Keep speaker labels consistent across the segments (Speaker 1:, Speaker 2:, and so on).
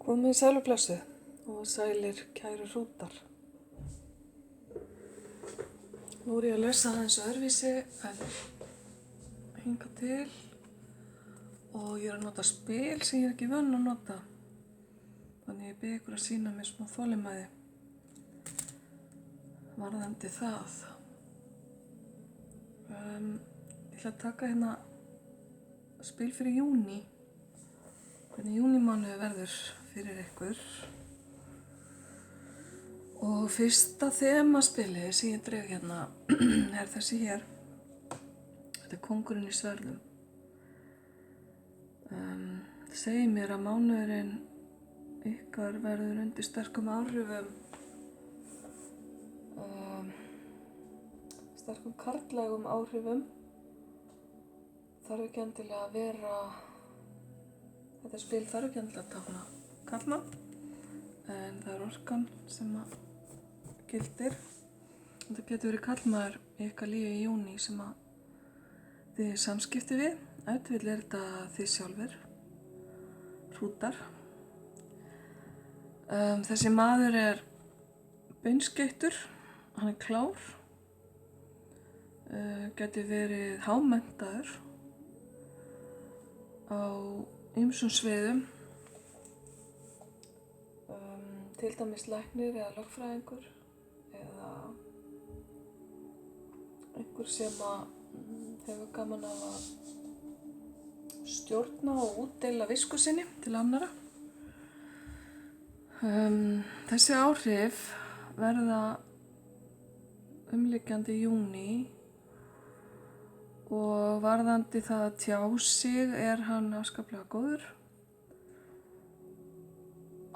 Speaker 1: Komið sæl og blessuð og sælir kæru hrútar. Nú er ég að lesa aðeins öðruvísi en hingað til og ég er að nota spil sem ég er ekki vön að nota. Þannig ég bið ykkur að sýna mér smá þolinmæði varðandi það. Ég ætla að taka hérna spil fyrir júní. Hvernig júnímánuður verður fyrir ykkur. Og fyrsta þemaspilið sem ég dreg hérna er þessi hér. Þetta er Kóngurinn í sverðum. Það segir mér að mánuðurinn ykkar verður undir sterkum áhrifum, sterkum karllægum áhrifum. Þarf ekki endilega að vera, þetta spil þarf ekki endilega að tákna karlmann, en það er orkan sem að gildir. Það getur verið karlmaður í ykkar lífi í júní sem að þið samskipti við. Ef til vill er þetta þið sjálfir, hrútar. Þessi maður er beinskeyttur, hann er klár, getur verið hámenntaður á ýmsum sviðum, til dæmis læknir eða lögfræðingur eða einhver sem að hefur gaman af að stjórna og útdeila visku sinni til annarra. Þessi áhrif verða umliggjandi í júní og varðandi það að tjá sig er hann afskaplega góður.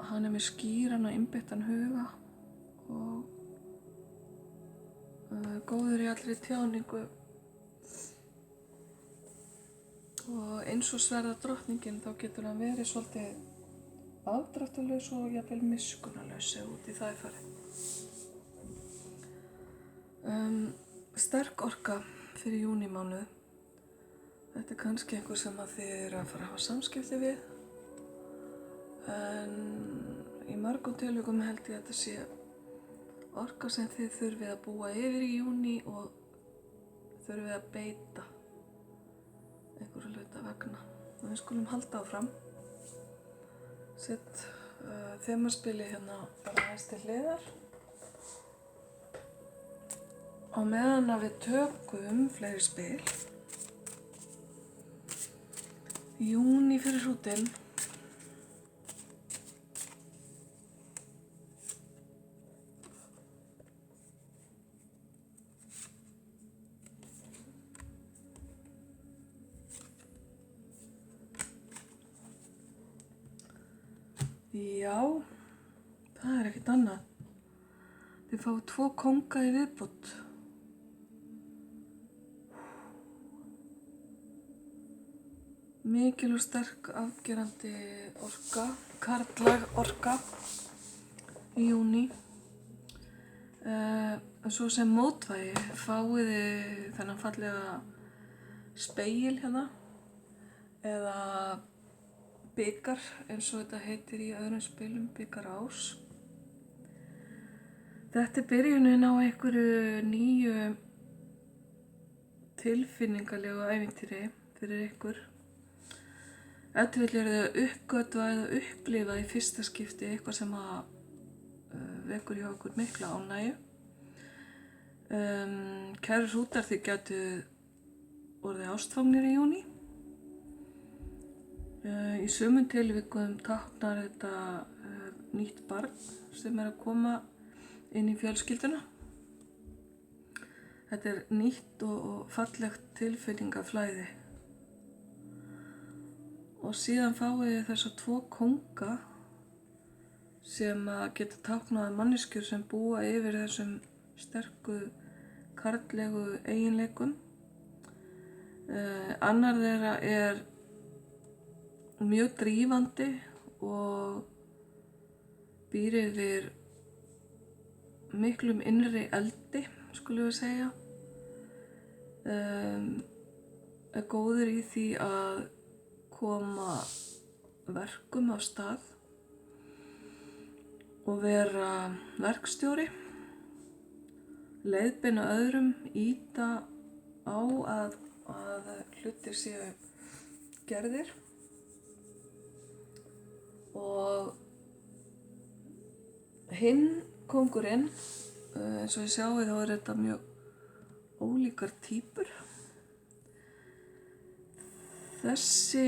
Speaker 1: Hann er með skýran og einbeittan huga og góður í allri tjáningu. Og eins og sverða drottningin þá getur hann verið svolítið afdráttarlaus og jafnvel miskunnarlaus út í það er farið. Sterk orka fyrir júnímánuð. Þetta er kannski einhver sem að þið eru að fara að hafa samskipti við. En í mörgum tilvikum held ég að þetta sé orka sem þið þurfið að búa yfir í júní og þurfið að beita einhverju hluta vegna. Og við skulum halda áfram. Sett þemaspili hérna bara aðeins til hliðar. Á meðan að við tökum fleiri spil. Júní fyrir hrútinn. Já, það er ekkert annað. Þið fáið 2 kónga í viðbót. Mikil og sterk afgerandi orka, karllæg orka í júní. Svo sem mótvægi fáið þið þennan fallega spegil hérna eða bikar eins og þetta heitir í öðrum spilum, bikarás. Þetta er byrjunin á einhverju nýju tilfinningalegu ævintýri fyrir ykkur. Ef til vill eru þið að uppgötva eða upplifa í fyrsta skipti eitthvað sem að vekur hjá okkur mikla ánægju. Kæru hrútar, þið gætu orðið ástfangnir í júní. Í sumum tilvikum táknar þetta nýtt barn sem er að koma inn í fjölskylduna. Þetta er nýtt og fallegt tilfinningaflæði. Og síðan fáið þið þessa 2 kónga sem geta táknað manneskjur sem búa yfir þessum sterku karllegu eiginleikum. Annar þeirra er mjög drífandi og býr yfir miklum innri eldi, skulum við segja. Er góður í því að koma verkum af stað og vera verkstjóri, leiðbeina öðrum, ýta á að hlutir séu gerðir og hinn kóngurinn, eins og ég sjáu þá þetta mjög ólíkar týpur. Þessi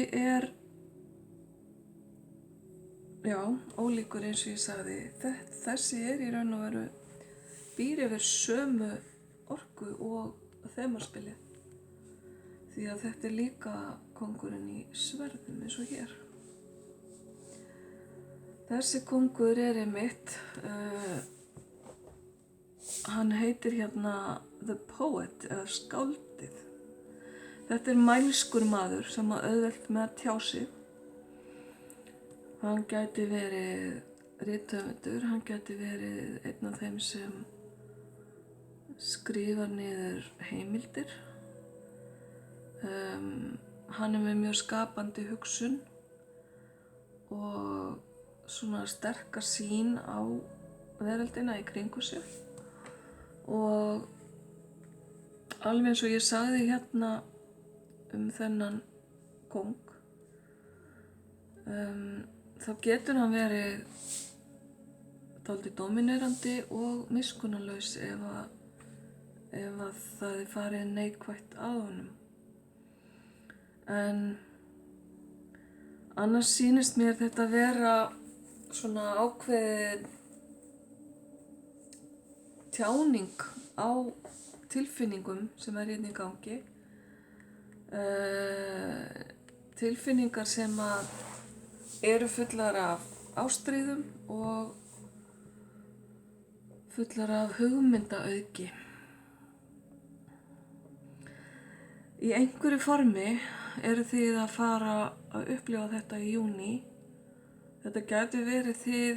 Speaker 1: ólíkur eins og ég sagði. Þessi í raun og veru býr yfir sömu orku og þemaspilið. Því að þetta líka kóngurinn í sverðum eins og hér. Þessi kóngur einmitt, hann heitir hérna The Poet eða skáldið. Þetta mælskur maður sem auðvelt með að tjá sig. Hann gæti verið rithöfundur, hann gæti verið einn af þeim sem skrifar niður heimildir. Hann með mjög skapandi hugsun og svona sterka sýn á veröldina í kringu sig. Og alveg eins og ég sagði hérna þennan kóng, þá getur hann verið dálítið dominerandi og miskunnarlaus ef að það farið neikvætt að honum. En annars sýnist mér þetta vera svona ákveðin tjáning á tilfinningum sem hérna í gangi. Tilfinningar sem að eru fullar af ástríðum og fullar af hugmyndaauðgi. Í einhverju formi eru þið að fara að upplifa þetta í júní. Þetta gæti verið þið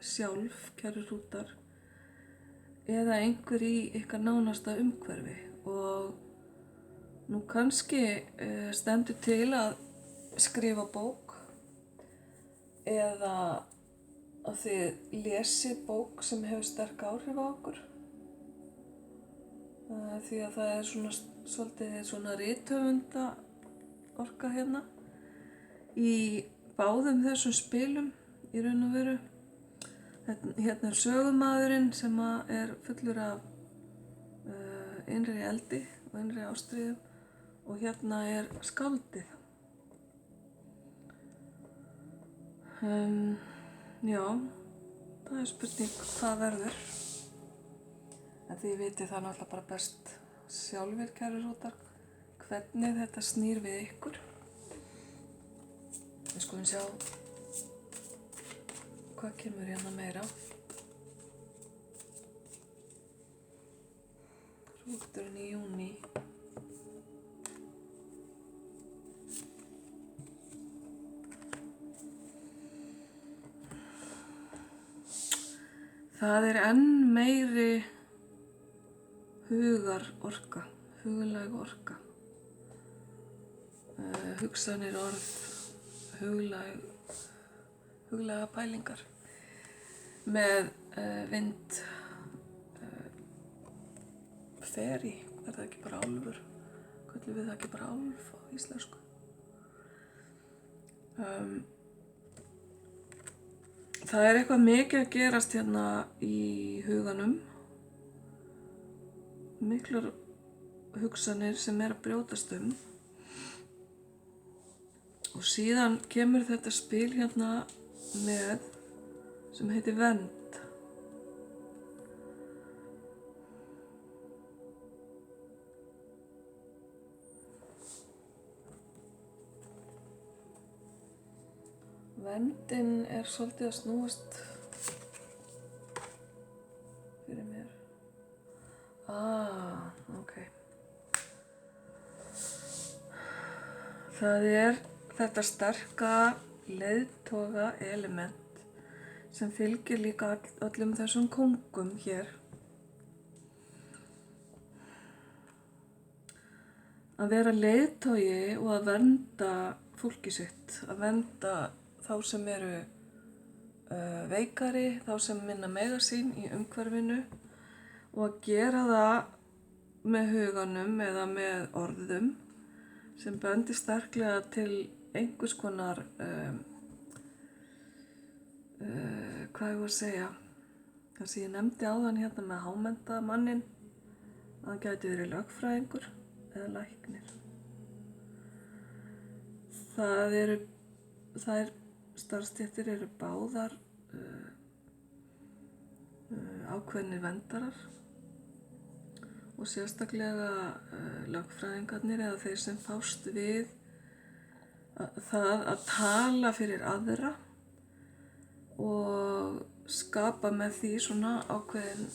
Speaker 1: sjálf, kæru hrútar, eða einhver í ykkar nánasta umhverfi. Og nú kannski stendur til að skrifa bók eða að þið lesið bók sem hefur sterk áhrif á okkur. Því að það svolítið svona rithöfunda orka hérna í báðum þessum spilum í raun og veru. Hérna sögumaðurinn sem fullur af innri eldi og innri ástríðum og hérna skáldið. Það spurning hvað verður. En þið vitið það náttúrulega bara best sjálfir, kæru hrútar, hvernig þetta snýr við ykkur. Við skulum sjá hvað kemur hérna meira. Hrúturinn í júní. Það enn meiri hugarorka, huglæg orka. Hugsanir, orð, huglæga pælingar með vind feri, það ekki bara álfur, köllum við það ekki bara álf á íslensku. Það eitthvað mikið að gerast hérna í huganum, miklar hugsanir sem að brjótast og síðan kemur þetta spil hérna með sem heitir vernd. Verndin svolítið að snúast fyrir mér. Ok. Það þetta sterka leiðtoga element sem fylgir líka öllum þessum kóngum hér. Að vera leiðtogi og að vernda fólkið sitt, að vernda þá sem eru veikari, þá sem minna mega sín í umhverfinu og að gera það með huganum eða með orðum sem bendi sterklega til einhvers konar, hvað ég var að segja, það sem ég nefndi áðan hérna með hámennta mannin, að hann gæti verið lögfræðingur eða læknir. Þær starfsstéttir eru báðar ákveðnir verndarar og sérstaklega lögfræðingarnir eða þeir sem fást við það að tala fyrir aðra og skapa með því svona ákveðin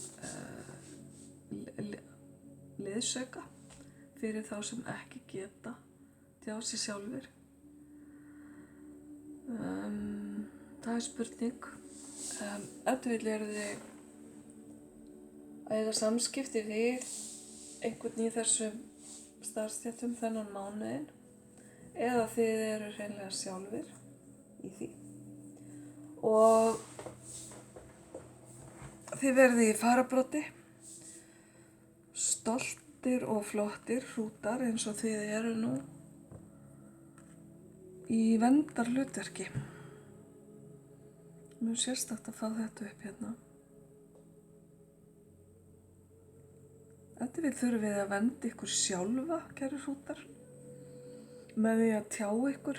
Speaker 1: liðsauka fyrir þá sem ekki geta tjá sig sjálfir. Það er spurning. Ef þið eru þið að eiga samskipti við einhvern í þessum starfsstéttum þennan mánuðinn eða þið eru hreinlega sjálfir í því og þið verðið í fararbroddi, stoltir og flottir hrútar eins og þið eru nú í verndarhlutverki. Mjög sérstakt að fá þetta upp hérna. Ef þið þurfið að vernda ykkur sjálfa, kæru hrútar, með því að tjá ykkur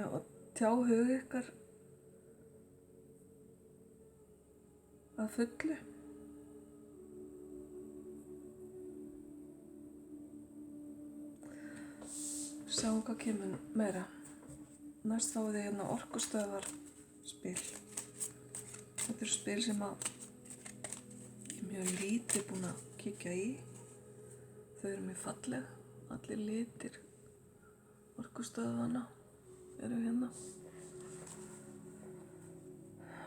Speaker 1: og tjá hug ykkar að fullu. Sjáum hvað kemur meira. Næst fáið þið hérna orkustöðvar spil. Þetta eru spil sem að ég er mjög lítið búin að kíkja í. Þau eru mjög falleg. Allir litir orkustöðvana eru hérna.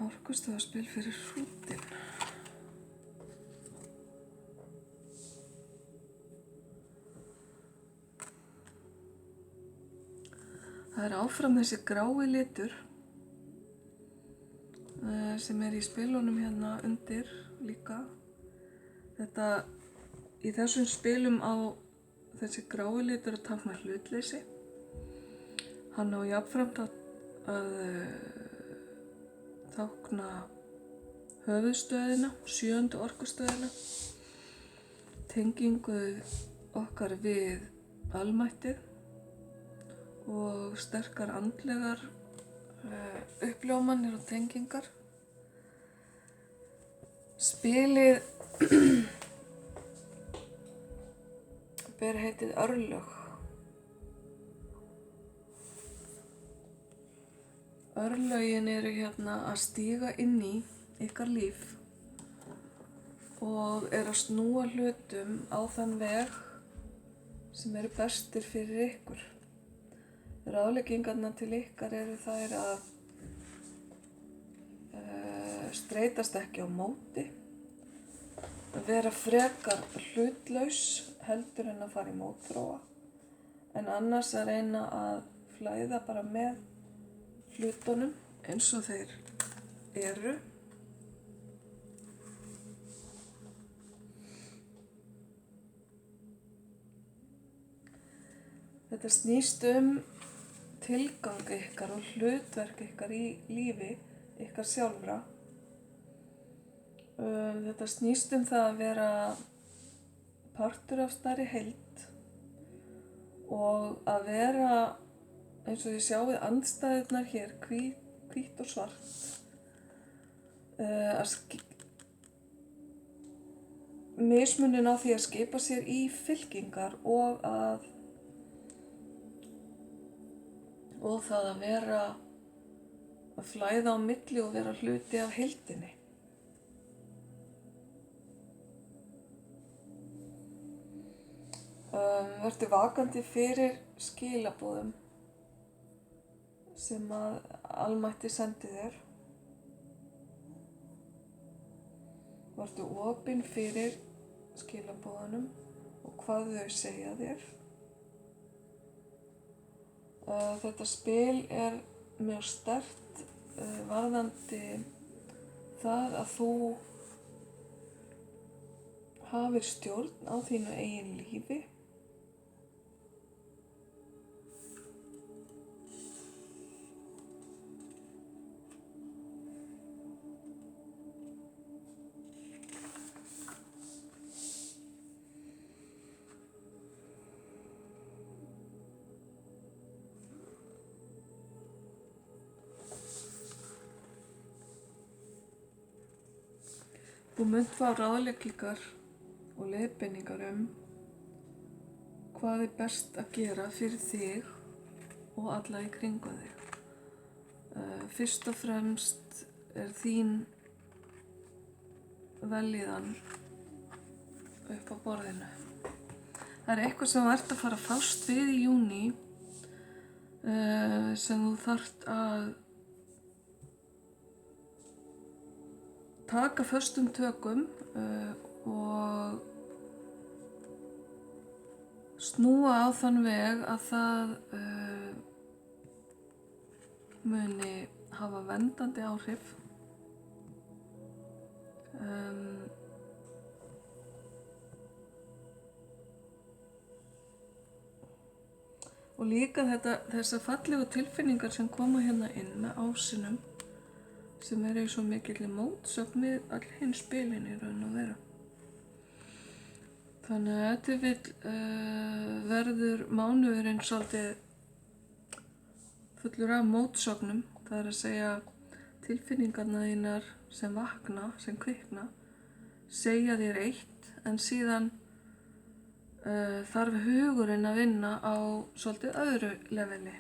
Speaker 1: Orkustöðvarspil fyrir hrútinn. Það er áfram þessi grái litur sem er í spilunum hérna undir líka. Í þessum spilum á þessi grái litur að tákna hlutleysi. Hann á jafnframt að tákna höfuðstöðina, 7. orkustöðina, tengingu okkar við almættið og sterkar andlegar uppljómanir og tengingar. Spilið ber heitið örlög. Örlögin eru hérna að stíga inn í ykkar líf og eru að snúa hlutum á þann veg sem eru bestir fyrir ykkur. Ráðleggingarnar til ykkar eru þær að streitast ekki á móti, að vera frekar hlutlaus heldur en að fara í mótþróa, en annars að reyna að flæða bara með hlutunum eins og þeir eru. Þetta snýst tilgang ykkar og hlutverk ykkar í lífi ykkar sjálfra. Þetta snýst það að vera partur af stærri heild og að vera, eins og þið sjáið andstæðurnar hér, hvítt og svart, mismunin á því að skipa sér í fylkingar og það að vera að flæða á milli og vera hluti af heildinni. Vertu vakandi fyrir skilaboðum sem að almætti sendi þér. Vertu opinn fyrir skilaboðunum og hvað þau segja þér. Þetta spil er mjög sterkt varðandi það að þú hafir stjórn á þínu eigin lífi. Þú munt fá ráðleggingar og leiðbeiningar hvað er best að gera fyrir þig og alla í kringum þig. Fyrst og fremst er þín vellíðan upp á borðinu. Það er eitthvað sem þú ert að fara að fást við í júní sem þú þarft að taka föstum tökum og snúa á þann veg að það muni hafa verndandi áhrif. Og líka þessar fallegu tilfinningar sem koma hérna inn með ásinum sem eru í svo mikilli mótsögn við all hinn spilin í raun og veru. Þannig að ef til verður mánuðurinn svolítið fullur af mótsögnum, það er að segja tilfinningarnar þínar sem vakna, sem kvikna, segja þér eitt en síðan þarf hugurinn að vinna á svolítið öðru leveli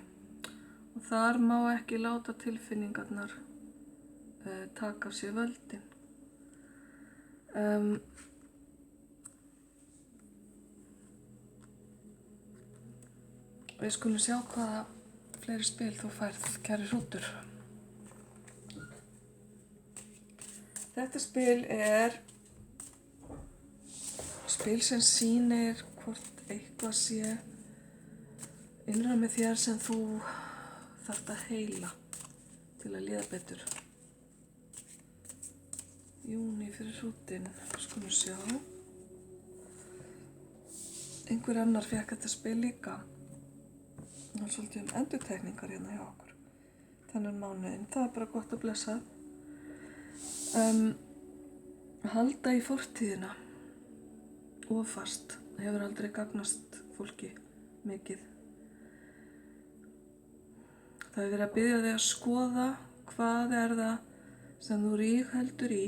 Speaker 1: og þar má ekki láta tilfinningarnar taka af sér völdin. Við skulum sjá hvaða fleiri spil þú færð, kæri hrútur. Þetta spil er spil sem sýnir hvort eitthvað sé innra með þér sem þú þarft að heila til að líða betur. Júní fyrir hrútinn, skulum sjá. Einhver annar fékk þetta spil líka. Það er svolítið endurtekningar hérna hjá okkur. Þennan mánuðinn, það er bara gott að blessa. Halda í fortíðina of fast hefur aldrei gagnast fólki mikið. Það er verið að biðja þig að skoða hvað er það sem þú rígheldur í,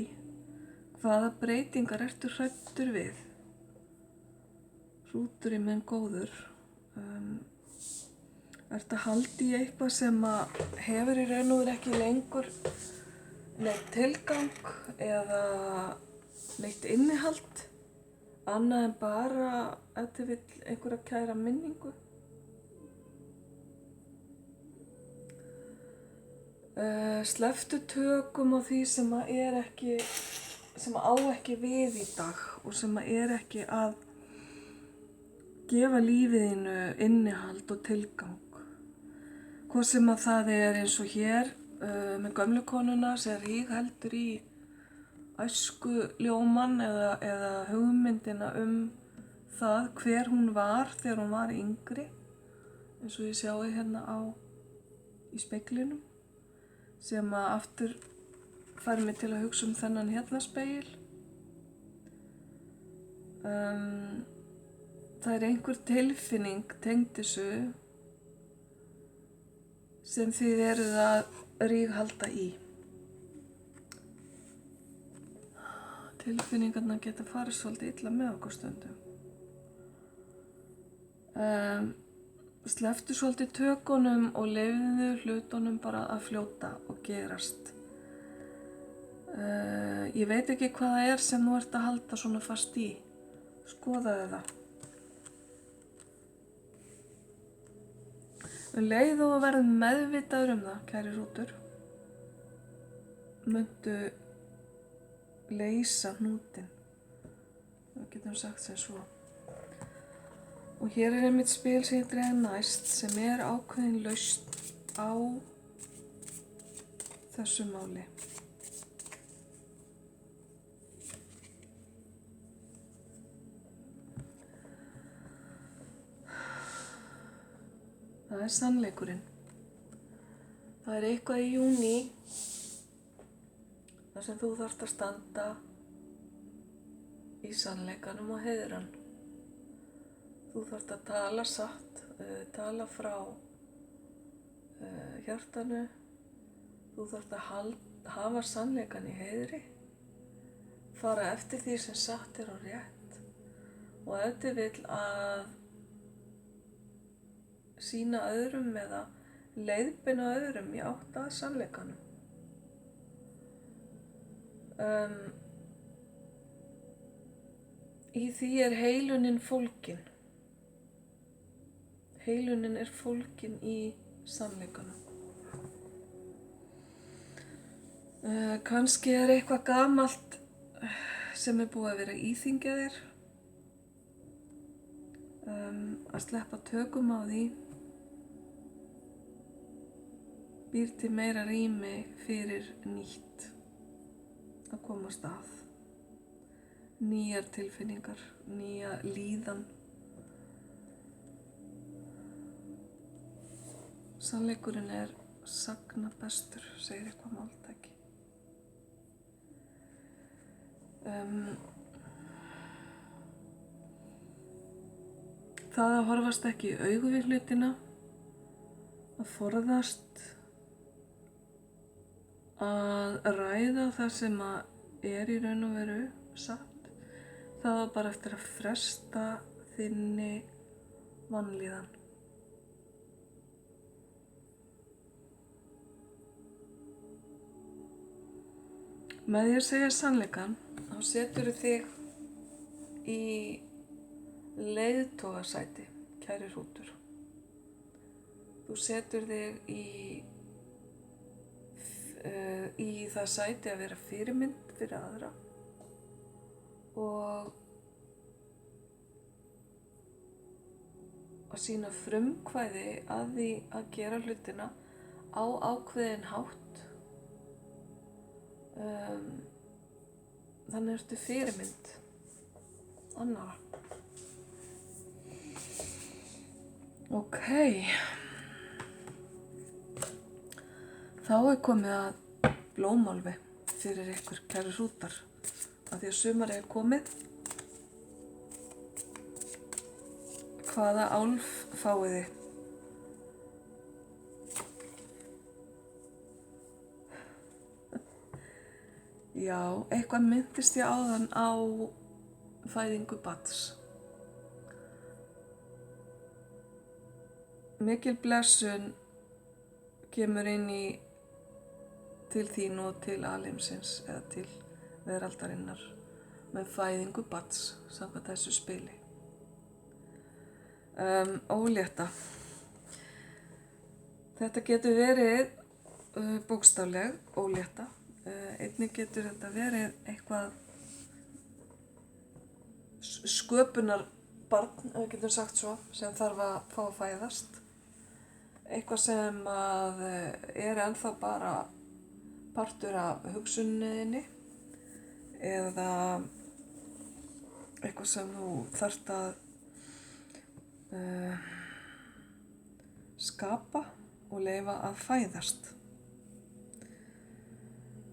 Speaker 1: hvaða breytingar ertu hræddur við. Hrúturinn minn góður, ertu að halda í eitthvað sem hefur í raun og veru ekki lengur neitt tilgang eða neitt innihald, annað en bara ef þið vill einhverja kæra minningu. Slepptu tökum á því sem á ekki við í dag og sem er ekki að gefa lífiðinu innihald og tilgang. Hvað sem það er eins og hér með gömlu konuna sem rígheldur í æskuljóman eða hugmyndina það hver hún var þegar hún var yngri, eins og ég sjái hérna í speglinum, sem aftur fær mig til að hugsa þennan hérna spegil. Það er einhver tilfinning tengd þessu sem þið eruð að ríghalda í. Tilfinningarnar geta farið svolítið illa með okkur stundum. Slepptu svolítið tökunum og leyfðu hlutunum bara að fljóta og gerast. Ég veit ekki hvað það er sem þú ert að halda svona fast í. Skoðaðu það. Leið og verð meðvitaður það, kæri hrútur, muntu leysa hnútinn. Það getum sagt sem svo. Og hér er einmitt spil sem ég dreg næst sem er ákveðin lausn á þessu máli. Það sannleikurinn. Það eitthvað í júní þar sem þú þarft að standa í sannleikanum og heiðra hann. Þú þarft að tala satt, tala frá hjartanu. Þú þarft að hafa sannleikan í heiðri, fara eftir því sem satt og rétt og ef þið vill að sýna öðrum eða leiðbeina öðrum í átt að sannleikanum. Í því heilunin fólgin. Heilunin fólgin í sannleikanum. Kannski eitthvað gamalt sem búið að vera íþyngja þér. Að sleppa tökum á því býr til meira rými fyrir nýtt að komast að. Nýjar tilfinningar, nýja líðan. Sannleikurinn sagna bestur, segir eitthvað máltæki. Það að horfast ekki í augu við hlutina, að forðast að ræða það sem í raun og veru satt, það var bara eftir að fresta þinni vanlíðan. Með því að segja sannleikann, þá seturðu þig í leiðtogasæti, kæri hrútur. Þú setur þig í það sæti að vera fyrirmynd fyrir aðra og að sýna frumkvæði að því að gera hlutina á ákveðinn hátt. Þannig ertu fyrirmynd annarra. Ok. Þá komið að blómálfi fyrir ykkur kæru hrútar. Af því að sumarið komið. Hvaða álf fáið þið? Já, eitthvað minntist ég áðan á fæðingu barns. Mikil blessun kemur inn til þín og til alheimsins eða til veraldarinnar með fæðingu barns samkvæmt þessu spili. Ólétta. Þetta getur verið bókstafleg ólétta. Einnig getur þetta verið eitthvað sköpunarbarn, ef við getum sagt svo, sem þarf að fá að fæðast. Eitthvað sem ennþá bara partur af hugsuninni eða eitthvað sem þú þarft að skapa og leyfa að fæðast.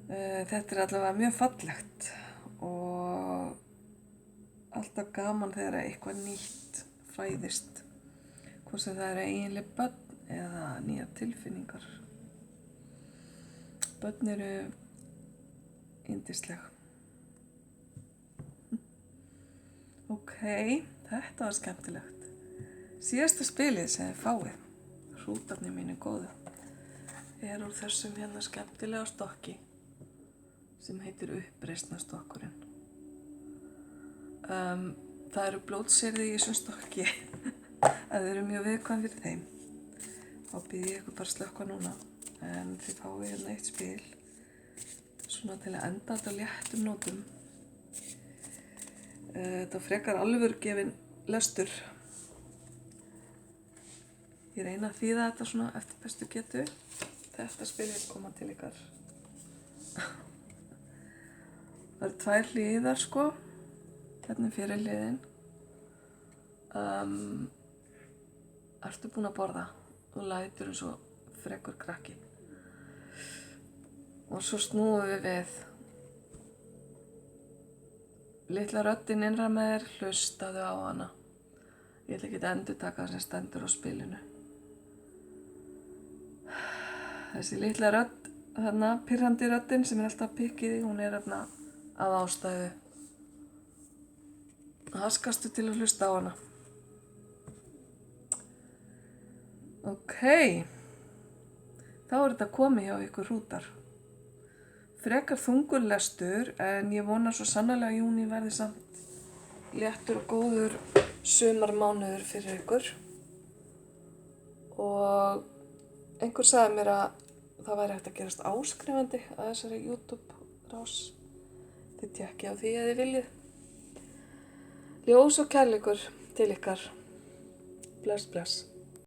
Speaker 1: Þetta allavega mjög fallegt og alltaf gaman þegar eitthvað nýtt fæðist, hvort sem það eiginleg börn eða nýjar tilfinningar. Börn yndisleg. Ok, þetta var skemmtilegt. Síðasta spilið sem ég fáið, hrútarnir mínu góðu, úr þessum skemmtilega stokki sem heitir uppreisnarstokkurinn. Það eru blótsyrði í þessum stokki. Ef þið eru mjög viðkvæm fyrir þeim, þá býð ég ykkur bara slökkva núna. En þið fáið eitt spil, svona til að enda þetta á léttum nótum. Þetta frekar alvörgefin lestur. Ég reyna að þýða þetta svona eftir bestu getu. Þetta spil koma til ykkar Það eru 2 hliðar sko. Hérna fyrir hliðin. Ertu búin að borða? Þú lætur eins og frekur krakki. Og svo snúum við við. Litla röddin innra með þér, hlustaðu á hana. Ég ætla ekki að endurtaka það sem stendur á spilinu. Þessi litla rödd, þarna, pirrandi röddin sem alltaf pikkið í, hún þarna að ástæðu. Haskastu til að hlusta á hana. Ókei. Þá þetta komið hjá ykkur hrútar. Frekar þungur lestur, en ég vona svo sannarlega að júní verði samt léttur og góður sumarmánuður fyrir ykkur. Og einhver sagði mér að það væri hægt að gerast áskrifandi að þessari YouTube-rás. Þið tékkið á því að þið viljið. Ljós og kærleikur til ykkar. Bless, bless.